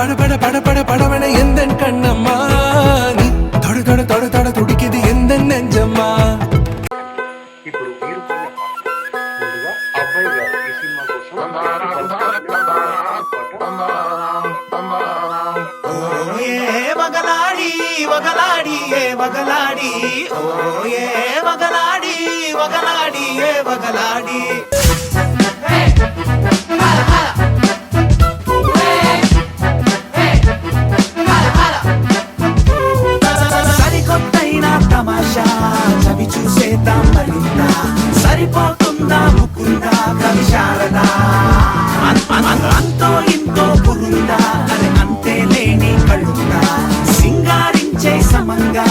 പടവണ എന്തൻ കണ്ണമ്മ നീ തൊട തൊട തൊട തൊട തുടിക്കിത് എന്തൻ നെഞ്ചമ്മ. ఇప్పుడు మీరు కొన్న ముందుగా అబ్బాయి గారు ఈ సినిమా కోసం వగలాడి వగలాడి ఏ వగలాడి ఓ ఏ వగలాడి వగలాడి ఏ వగలాడి సరికొత్తైన తమాషా చవి చూసేద్దాం మరింత సరిపోతుందా ముకుందా కవి శారదా అంతో ఇంతో పురుందా అని అంతే లేని కళ్ళుందా సింగారించే సమంగా